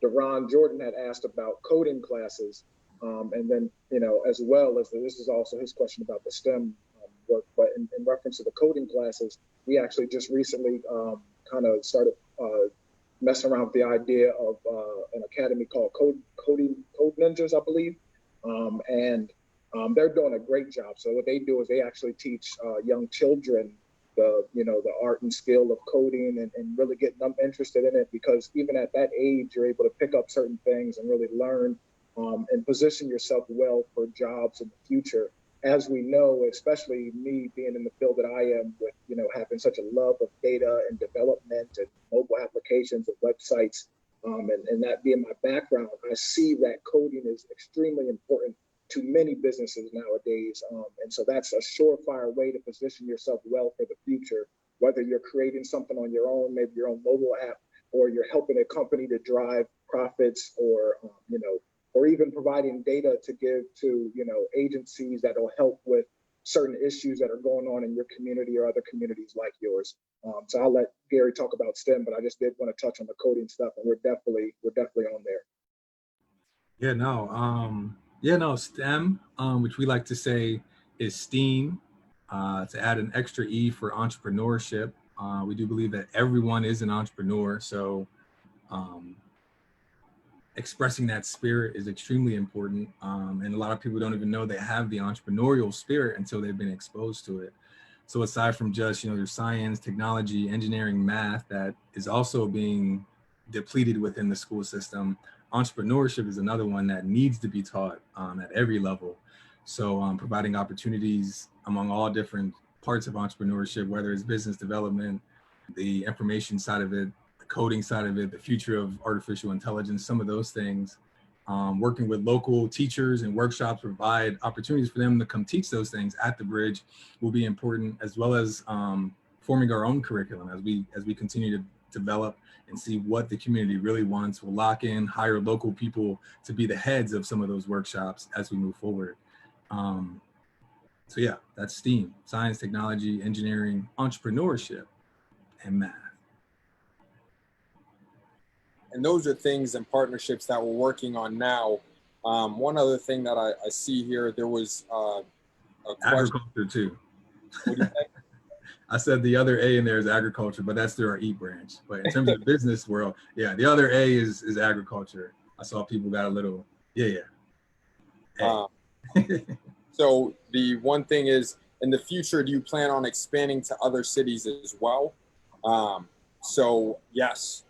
Deron Jordan had asked about coding classes. And then, as well as this is also his question about the STEM work, but in reference to the coding classes, we actually just recently kind of started messing around with the idea of an academy called Code Ninjas, I believe. And they're doing a great job. So what they do is they actually teach young children the art and skill of coding and really getting them interested in it, because even at that age, you're able to pick up certain things and really learn and position yourself well for jobs in the future. As we know, especially me being in the field that I am with, having such a love of data and development and mobile applications and websites, and that being my background, I see that coding is extremely important to many businesses nowadays. And so that's a surefire way to position yourself well for the future, whether you're creating something on your own, maybe your own mobile app, or you're helping a company to drive profits, or, or even providing data to give to, agencies that will help with certain issues that are going on in your community or other communities like yours. So I'll let Gary talk about STEM, but I just did want to touch on the coding stuff, and we're definitely on there. STEM, which we like to say is STEAM, to add an extra E for entrepreneurship. We do believe that everyone is an entrepreneur. So expressing that spirit is extremely important. And a lot of people don't even know they have the entrepreneurial spirit until they've been exposed to it. So aside from just, your science, technology, engineering, math, that is also being depleted within the school system, entrepreneurship is another one that needs to be taught at every level. So providing opportunities among all different parts of entrepreneurship, whether it's business development, the information side of it, the coding side of it, the future of artificial intelligence, some of those things. Working with local teachers and workshops, provide opportunities for them to come teach those things at the Bridge will be important, as well as forming our own curriculum as we continue to develop and see what the community really wants. We'll lock in, hire local people to be the heads of some of those workshops as we move forward. So yeah, that's STEAM: science, technology, engineering, entrepreneurship, and math. And those are things and partnerships that we're working on now. One other thing that I see here, there was a question. Agriculture too. What do you think? I said the other A in there is agriculture, but that's through our E branch. But in terms of the business world, yeah, the other A is agriculture. I saw people got a little, yeah. Hey. Um, so the one thing is, in the future, do you plan on expanding to other cities as well? So yes,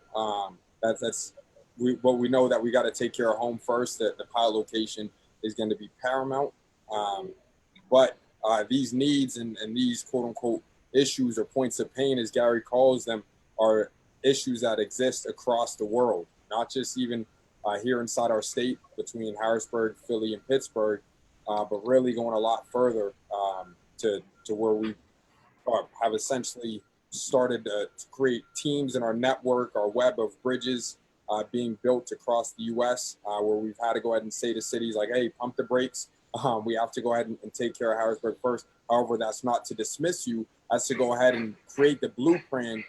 we know that we got to take care of home first. That the pilot location is going to be paramount. But these needs and these quote unquote issues or points of pain, as Gary calls them, are issues that exist across the world, not just even here inside our state between Harrisburg, Philly, and Pittsburgh, but really going a lot further to where we have essentially started to create teams in our network, our web of bridges being built across the U.S., where we've had to go ahead and say to cities like, hey, pump the brakes. We have to go ahead and take care of Harrisburg first. However, that's not to dismiss you. That's to go ahead and create the blueprint,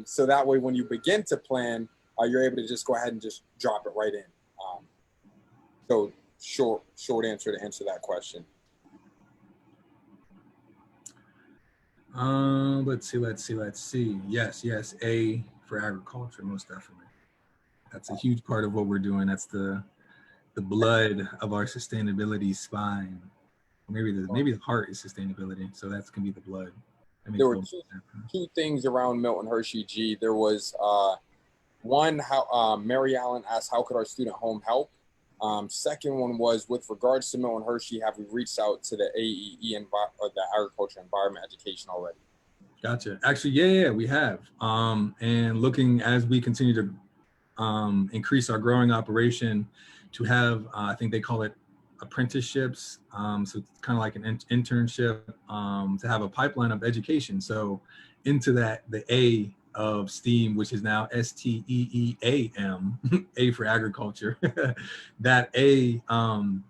so that way when you begin to plan, you're able to just go ahead and just drop it right in. So short answer to answer that question. Let's see. Yes. A for agriculture, most definitely. That's a huge part of what we're doing. That's the blood of our sustainability spine. Maybe the heart is sustainability. So that's gonna be the blood. There were two things around Milton Hershey G. There was one, how Mary Allen asked, how could our student home help? Second one was, with regards to Milton Hershey, have we reached out to the AEE or the Agriculture Environment Education already? Gotcha. Actually, yeah, we have. And looking as we continue to increase our growing operation to have, I think they call it apprenticeships. So it's kind of like an internship, to have a pipeline of education. So into that, the A of STEAM, which is now STEEAM, A for agriculture, that A, and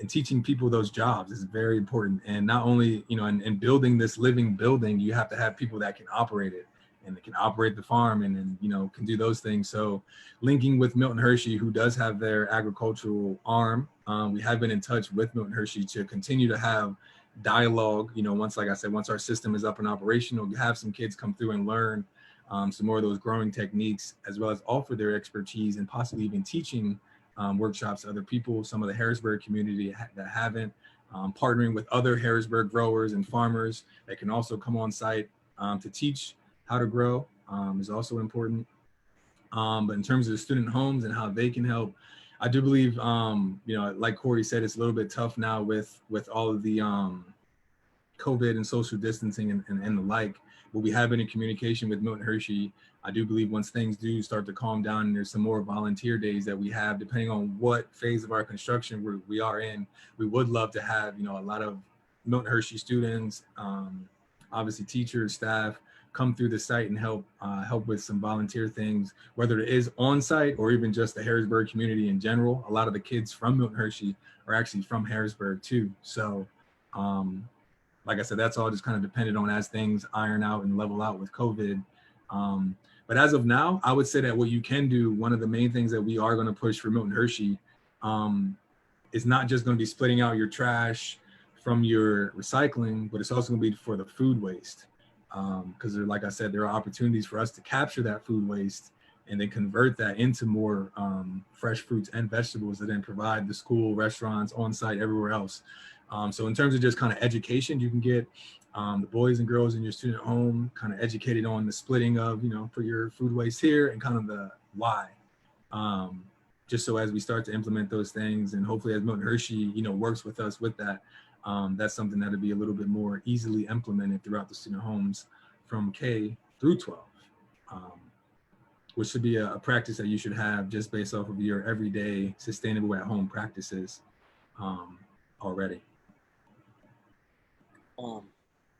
teaching people those jobs is very important. And not only, in building this living building, you have to have people that can operate it and that can operate the farm and can do those things. So linking with Milton Hershey, who does have their agricultural arm, we have been in touch with Milton Hershey to continue to have dialogue. Once, like I said, once our system is up and operational, have some kids come through and learn some more of those growing techniques, as well as offer their expertise and possibly even teaching workshops to other people, some of the Harrisburg community that haven't, partnering with other Harrisburg growers and farmers that can also come on site to teach how to grow is also important. But in terms of the student homes and how they can help, I do believe, like Corey said, it's a little bit tough now with all of the COVID and social distancing and the like, but we have been in communication with Milton Hershey. I do believe once things do start to calm down and there's some more volunteer days that we have, depending on what phase of our construction we are in, we would love to have, a lot of Milton Hershey students, obviously teachers, staff, come through the site and help with some volunteer things, whether it is on site or even just the Harrisburg community in general. A lot of the kids from Milton Hershey are actually from Harrisburg too. So, like I said, that's all just kind of dependent on as things iron out and level out with COVID. But as of now, I would say that what you can do, one of the main things that we are going to push for Milton Hershey is not just going to be splitting out your trash from your recycling, but it's also going to be for the food waste. Because like I said, there are opportunities for us to capture that food waste and then convert that into more fresh fruits and vegetables that then provide the school, restaurants, on site, everywhere else. So in terms of just kind of education, you can get the boys and girls in your student home kind of educated on the splitting of, for your food waste here and kind of the why. Just so as we start to implement those things, and hopefully as Milton Hershey, works with us with that, that's something that'll be a little bit more easily implemented throughout the student homes from K through 12, which should be a practice that you should have just based off of your everyday sustainable at home practices already.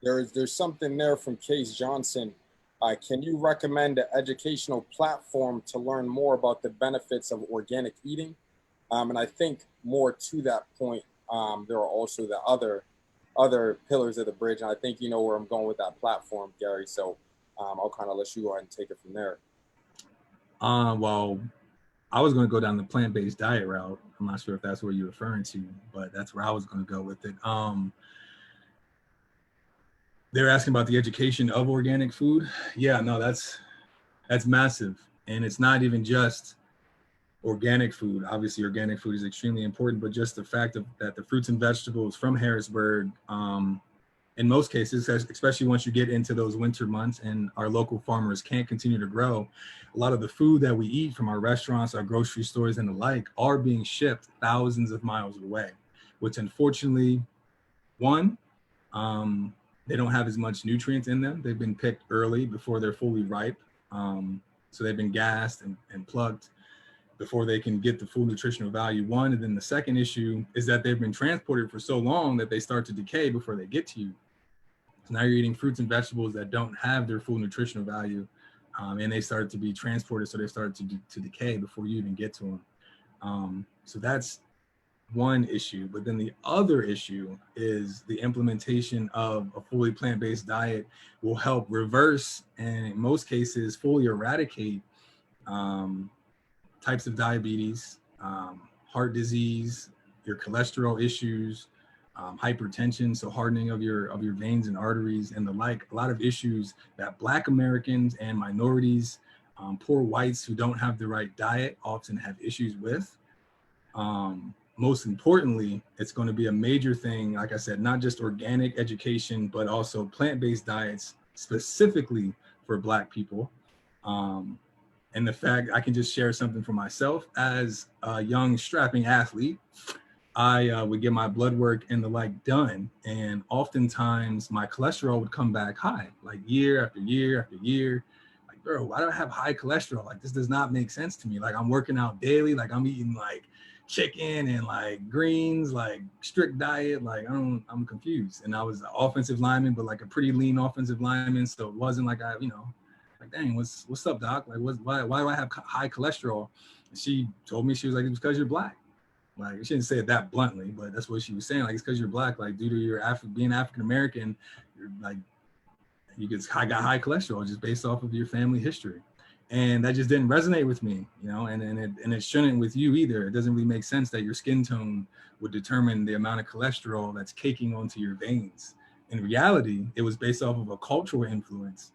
There's something there from Case Johnson. Can you recommend an educational platform to learn more about the benefits of organic eating? And I think more to that point, there are also the other pillars of the bridge. And I think you know where I'm going with that platform, Gary. So I'll kind of let you go ahead and take it from there. Well, I was going to go down the plant-based diet route. I'm not sure if that's what you're referring to, but that's where I was going to go with it. They're asking about the education of organic food. Yeah, no, that's massive. And it's not even just organic food. Obviously, organic food is extremely important, but just the fact that the fruits and vegetables from Harrisburg, in most cases, especially once you get into those winter months and our local farmers can't continue to grow, a lot of the food that we eat from our restaurants, our grocery stores and the like are being shipped thousands of miles away, which unfortunately, one, they don't have as much nutrients in them. They've been picked early before they're fully ripe. So they've been gassed and plucked before they can get the full nutritional value, one. And then the second issue is that they've been transported for so long that they start to decay before they get to you. So now you're eating fruits and vegetables that don't have their full nutritional value, and they start to be transported, so they start to decay before you even get to them. So that's one issue. But then the other issue is the implementation of a fully plant-based diet will help reverse, and in most cases fully eradicate, types of diabetes, heart disease, your cholesterol issues, hypertension, so hardening of your veins and arteries and the like. A lot of issues that Black Americans and minorities, poor whites who don't have the right diet often have issues with. Most importantly, it's going to be a major thing, like I said, not just organic education, but also plant-based diets specifically for Black people. And the fact I can just share something for myself as a young strapping athlete, I would get my blood work and the like done. And oftentimes my cholesterol would come back high, like year after year after year. Like, bro, why do I have high cholesterol? Like, this does not make sense to me. Like, I'm working out daily. Like, I'm eating like chicken and like greens, like strict diet. Like, I'm confused. And I was an offensive lineman, but like a pretty lean offensive lineman. So it wasn't like like, dang, what's up, doc? Like, why do I have high cholesterol? And she told me, she was like, it's because you're Black. Like, she didn't say it that bluntly, but that's what she was saying. Like, it's because you're Black. Like, due to your being African American, you're like, you got high cholesterol just based off of your family history, and that just didn't resonate with me, and it shouldn't with you either. It doesn't really make sense that your skin tone would determine the amount of cholesterol that's caking onto your veins. In reality, it was based off of a cultural influence,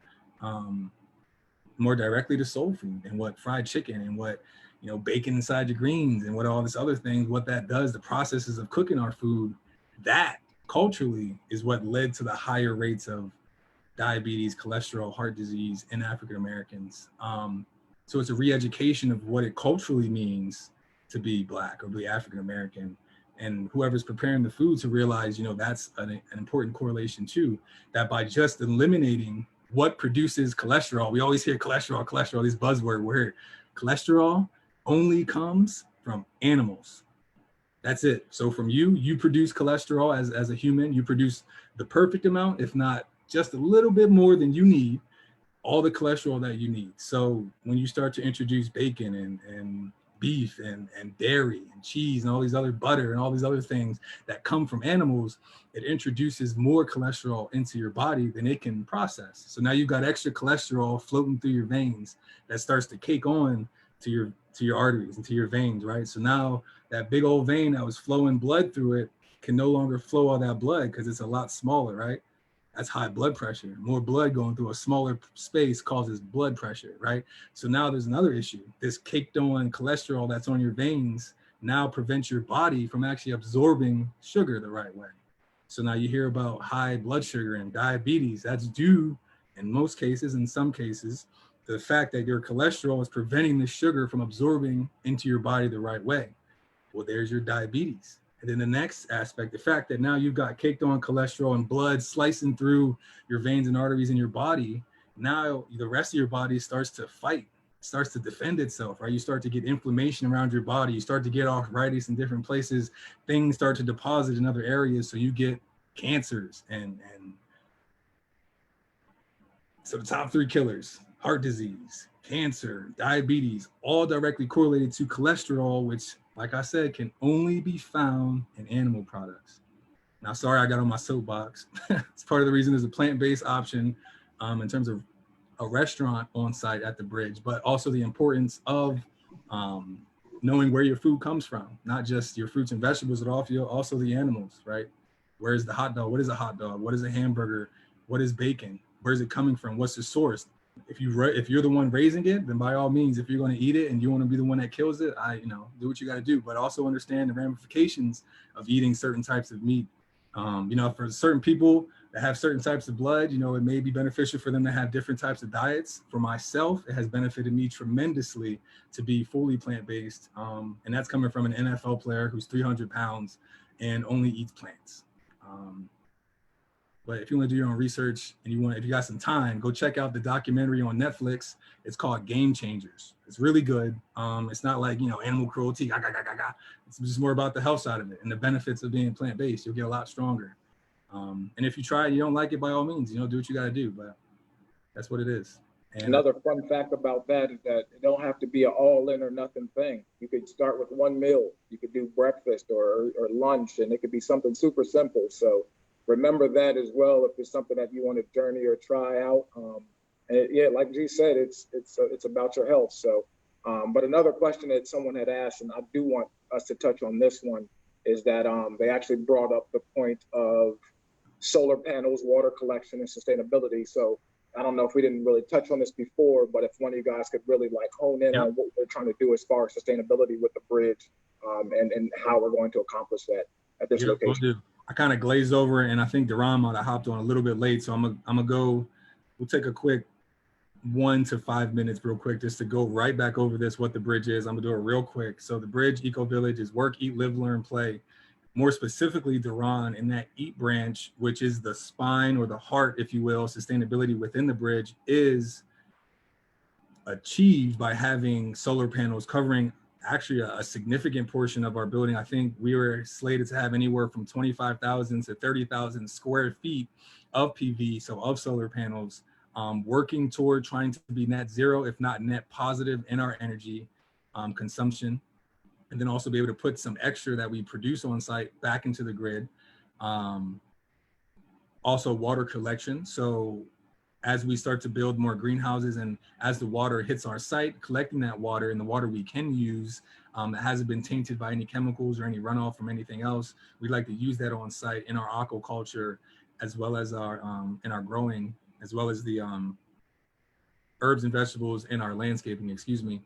more directly to soul food and what fried chicken and what bacon inside your greens and what all this other things, what that does, the processes of cooking our food, that culturally is what led to the higher rates of diabetes, cholesterol, heart disease in African Americans. So it's a re-education of what it culturally means to be Black or be African American, and whoever's preparing the food to realize, that's an important correlation too, that by just eliminating what produces cholesterol, we always hear cholesterol, this buzzword word, cholesterol only comes from animals. That's it. So from you produce cholesterol as a human, you produce the perfect amount, if not just a little bit more than you need, all the cholesterol that you need. So when you start to introduce bacon and beef and dairy and cheese and all these other butter and all these other things that come from animals, it introduces more cholesterol into your body than it can process. So now you've got extra cholesterol floating through your veins that starts to cake on to your arteries and to your veins, right? So now that big old vein that was flowing blood through it can no longer flow all that blood because it's a lot smaller, right? That's high blood pressure. More blood going through a smaller space causes blood pressure, right? So now there's another issue. This caked on cholesterol that's on your veins now prevents your body from actually absorbing sugar the right way. So now you hear about high blood sugar and diabetes. That's due, in most cases, in some cases, the fact that your cholesterol is preventing the sugar from absorbing into your body the right way. Well, there's your diabetes. And then the next aspect, the fact that now you've got caked on cholesterol and blood slicing through your veins and arteries in your body, now the rest of your body starts to fight, starts to defend itself, right? You start to get inflammation around your body. You start to get arthritis in different places. Things start to deposit in other areas. So you get cancers and so the top three killers: heart disease, cancer, diabetes, all directly correlated to cholesterol, which, like I said, can only be found in animal products. Now, sorry, I got on my soapbox. It's part of the reason there's a plant-based option in terms of a restaurant on site at the bridge, but also the importance of knowing where your food comes from, not just your fruits and vegetables, but also the animals, right? Where's the hot dog? What is a hot dog? What is a hamburger? What is bacon? Where's it coming from? What's the source? if you're the one raising it, then by all means, if you're going to eat it and you want to be the one that kills it, do what you got to do, but also understand the ramifications of eating certain types of meat. For certain people that have certain types of blood, it may be beneficial for them to have different types of diets. For myself, it has benefited me tremendously to be fully plant-based. And that's coming from an NFL player who's 300 pounds and only eats plants. But if you want to do your own research and if you got some time, go check out the documentary on Netflix. It's called Game Changers. It's really good. It's not like, animal cruelty. It's just more about the health side of it and the benefits of being plant-based. You'll get a lot stronger. And if you try it, you don't like it, by all means, do what you got to do. But that's what it is. And another fun fact about that is that it don't have to be an all in or nothing thing. You could start with one meal. You could do breakfast or lunch, and it could be something super simple. So remember that as well if it's something that you want to journey or try out. And like G said, it's about your health. So, but another question that someone had asked, and I do want us to touch on this one, is that they actually brought up the point of solar panels, water collection, and sustainability. So I don't know if we didn't really touch on this before, but if one of you guys could really hone in on what we're trying to do as far as sustainability with the bridge, and how we're going to accomplish that at this location. We'll do. I kind of glazed over it, and I think Duran might have hopped on a little bit late. So I'm gonna go, we'll take a quick 1 to 5 minutes real quick just to go right back over this, what the bridge is. I'm gonna do it real quick. So the bridge Ecovillage is work, eat, live, learn, play. More specifically, Duran, in that eat branch, which is the spine or the heart, if you will, sustainability within the bridge is achieved by having solar panels covering actually a significant portion of our building. I think we were slated to have anywhere from 25,000 to 30,000 square feet of PV, so of solar panels, working toward trying to be net zero, if not net positive in our energy consumption. And then also be able to put some extra that we produce on site back into the grid. Also water collection. So as we start to build more greenhouses and as the water hits our site, collecting that water and the water we can use that hasn't been tainted by any chemicals or any runoff from anything else, we'd like to use that on site in our aquaculture, as well as our in our growing, as well as the herbs and vegetables in our landscaping, excuse me.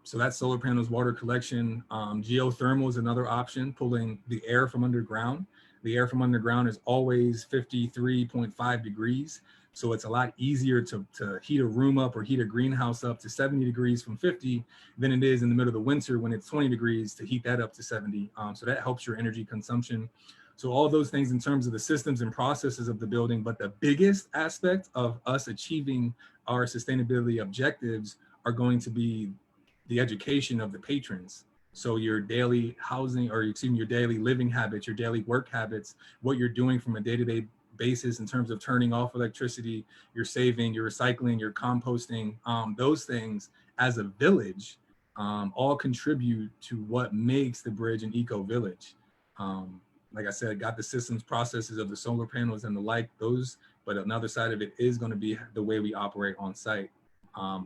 So that's solar panels, water collection. Geothermal is another option, pulling the air from underground. The air from underground is always 53.5 degrees. So it's a lot easier to heat a room up or heat a greenhouse up to 70 degrees from 50 than it is in the middle of the winter when it's 20 degrees to heat that up to 70. So that helps your energy consumption. So all those things in terms of the systems and processes of the building, but the biggest aspect of us achieving our sustainability objectives are going to be the education of the patrons. So your daily housing, or excuse me, your daily living habits, your daily work habits, what you're doing from a day-to-day basis in terms of turning off electricity, you're saving, you're recycling, you're composting, those things as a village all contribute to what makes the bridge an eco-village. Like I said, got the systems, processes of the solar panels and the like, those, but another side of it is going to be the way we operate on site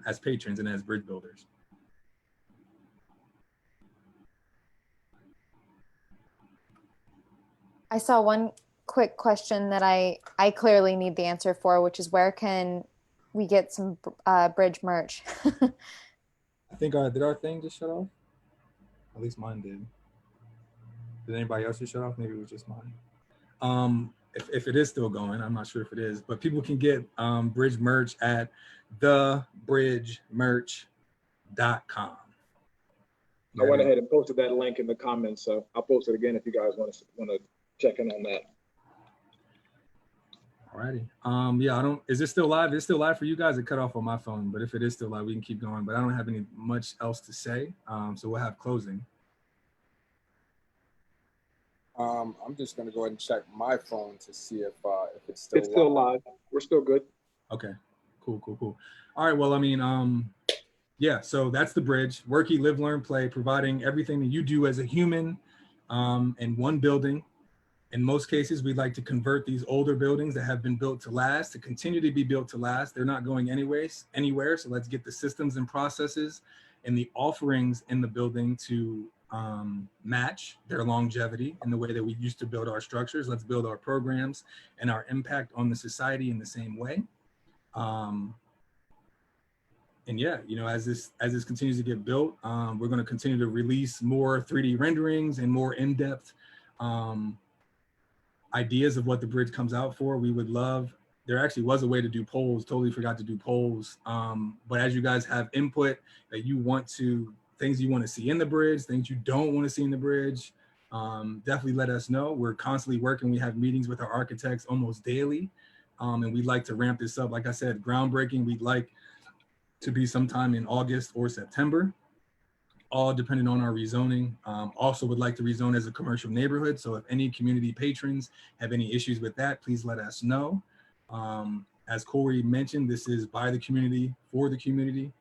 as patrons and as bridge builders. I saw one quick question that I clearly need the answer for, which is where can we get some bridge merch? I think did our thing just shut off? At least mine did. Did anybody else just shut off? Maybe it was just mine. If it is still going, I'm not sure if it is, but people can get bridge merch at thebridgemerch.com. I went ahead and posted that link in the comments, so I'll post it again if you guys want to check in on that. Alrighty. Yeah, is it still live? It's still live for you guys? It cut off on my phone, but if it is still live, we can keep going. But I don't have much else to say, so we'll have closing. I'm just going to go ahead and check my phone to see if it's still live. We're still good. Okay, cool. All right, well, I mean, yeah, so that's the bridge. Work, eat, live, learn, play, providing everything that you do as a human in one building. In most cases, we'd like to convert these older buildings that have been built to last to continue to be built to last. They're not going anywhere. So let's get the systems and processes and the offerings in the building to match their longevity in the way that we used to build our structures. Let's build our programs and our impact on the society in the same way. and yeah, you know, as this continues to get built, we're going to continue to release more 3D renderings and more in-depth ideas of what the bridge comes out for. We would love, there actually was a way to do polls, totally forgot to do polls. But as you guys have input that you want to, things you want to see in the bridge, things you don't want to see in the bridge, definitely let us know. We're constantly working. We have meetings with our architects almost daily. And we'd like to ramp this up. Like I said, groundbreaking, we'd like to be sometime in August or September, all depending on our rezoning. Also would like to rezone as a commercial neighborhood. So if any community patrons have any issues with that, please let us know. As Corey mentioned, this is by the community, for the community.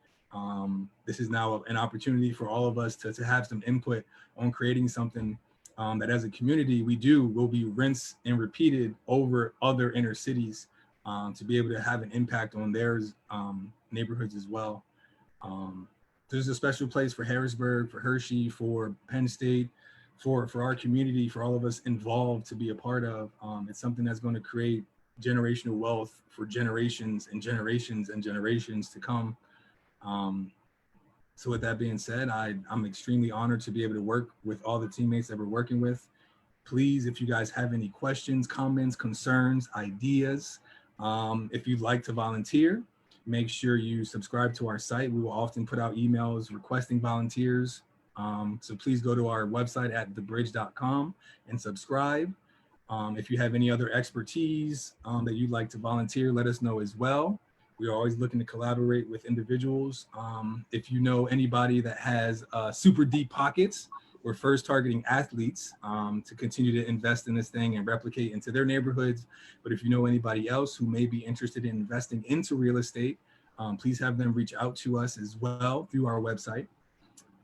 This is now an opportunity for all of us to have some input on creating something that as a community will be rinsed and repeated over other inner cities to be able to have an impact on their neighborhoods as well. There's a special place for Harrisburg, for Hershey, for Penn State, for our community, for all of us involved to be a part of. It's something that's going to create generational wealth for generations and generations and generations to come. So with that being said, I'm extremely honored to be able to work with all the teammates that we're working with. Please, if you guys have any questions, comments, concerns, ideas, if you'd like to volunteer, make sure you subscribe to our site. We will often put out emails requesting volunteers. So please go to our website at thebridge.com and subscribe. If you have any other expertise that you'd like to volunteer, let us know as well. We are always looking to collaborate with individuals. If you know anybody that has super deep pockets, we're first targeting athletes to continue to invest in this thing and replicate into their neighborhoods. But if you know anybody else who may be interested in investing into real estate, please have them reach out to us as well through our website.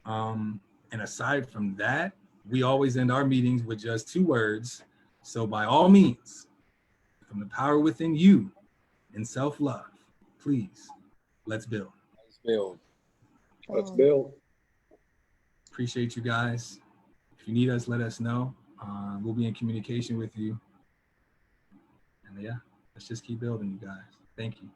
And aside from that, we always end our meetings with just 2 words. So by all means, from the power within you and self-love, please, let's build. Let's build. Let's build. Appreciate you guys. If you need us, let us know. We'll be in communication with you. And yeah, let's just keep building, you guys. Thank you.